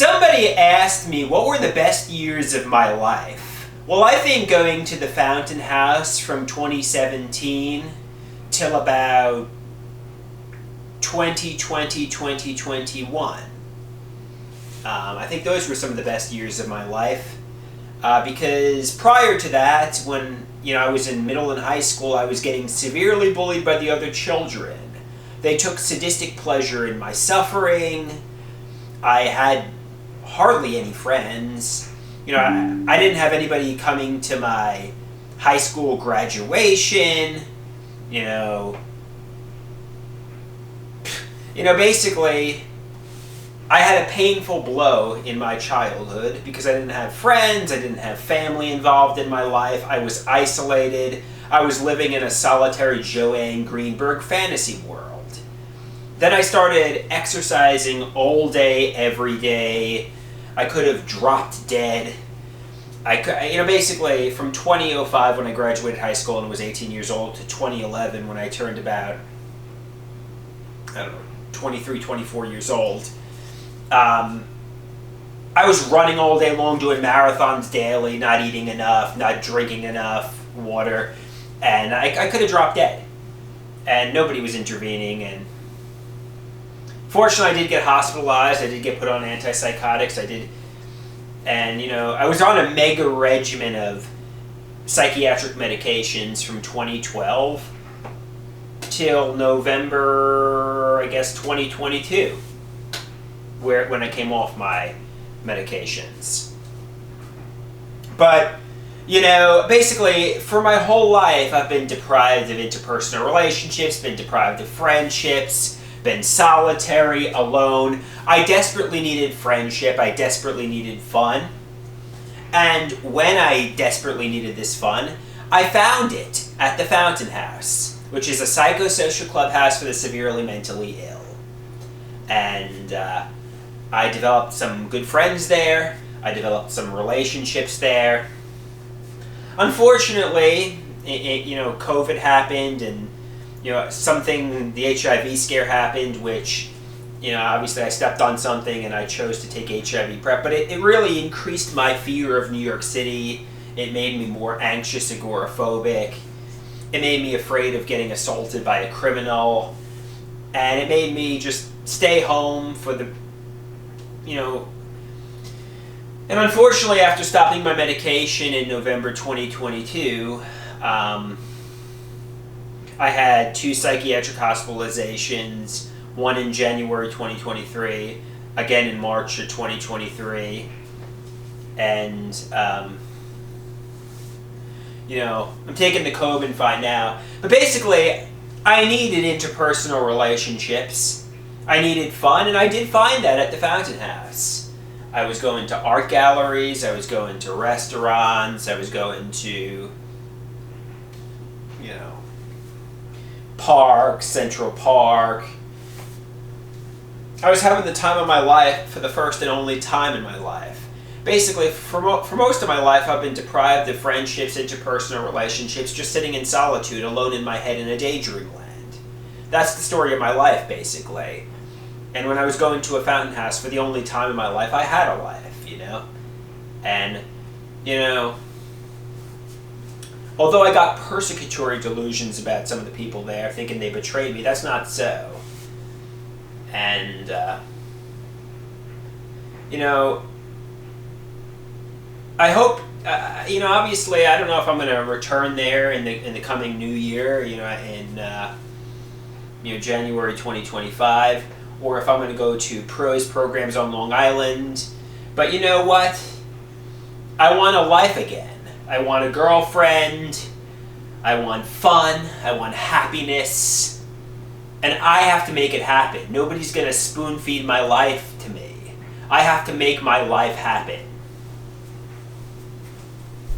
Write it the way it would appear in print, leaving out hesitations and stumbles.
Somebody asked me what were the best years of my life. Well, I think going to the Fountain House from 2017 till about 2020, 2021. I think those were some of the best years of my life. Because prior to that, when I was in middle and high school, I was getting severely bullied by the other children. They took sadistic pleasure in my suffering. I had hardly any friends. I didn't have anybody coming to my high school graduation. Basically, I had a painful blow in my childhood because I didn't have friends, I didn't have family involved in my life, I was isolated, I was living in a solitary Joanne Greenberg fantasy world. Then I started exercising all day, every day. I could have dropped dead. Basically from 2005 when I graduated high school and was 18 years old to 2011 when I turned about, 23, 24 years old. I was running all day long, doing marathons daily, not eating enough, not drinking enough water, and I could have dropped dead. And nobody was intervening, and fortunately I did get hospitalized, I did get put on antipsychotics, I was on a mega regimen of psychiatric medications from 2012 till November, 2022. When I came off my medications. But, basically, for my whole life, I've been deprived of interpersonal relationships, been deprived of friendships, been solitary, alone. I desperately needed friendship, I desperately needed fun. And when I desperately needed this fun, I found it at the Fountain House, which is a psychosocial clubhouse for the severely mentally ill. And, I developed some good friends there. I developed some relationships there. Unfortunately, COVID happened, and the HIV scare happened, which obviously I stepped on something and I chose to take HIV PrEP. But it really increased my fear of New York City. It made me more anxious, agoraphobic. It made me afraid of getting assaulted by a criminal, and it made me just stay home for the. And unfortunately, after stopping my medication in November 2022, I had 2 psychiatric hospitalizations, one in January 2023, again in March of 2023, and, I'm taking the Cobenfy now. But basically, I needed interpersonal relationships. I needed fun, and I did find that at the Fountain House. I was going to art galleries, I was going to restaurants, I was going to, parks, Central Park. I was having the time of my life for the first and only time in my life. Basically, for most of my life, I've been deprived of friendships, interpersonal relationships, just sitting in solitude, alone in my head in a daydream land. That's the story of my life, basically. And when I was going to a Fountain House for the only time in my life, I had a life, And, although I got persecutory delusions about some of the people there, thinking they betrayed me, that's not so. And, I hope, obviously, I don't know if I'm going to return there in the coming new year, in January 2025, or if I'm going to go to PROS programs on Long Island. But you know what? I want a life again. I want a girlfriend. I want fun. I want happiness. And I have to make it happen. Nobody's going to spoon feed my life to me. I have to make my life happen.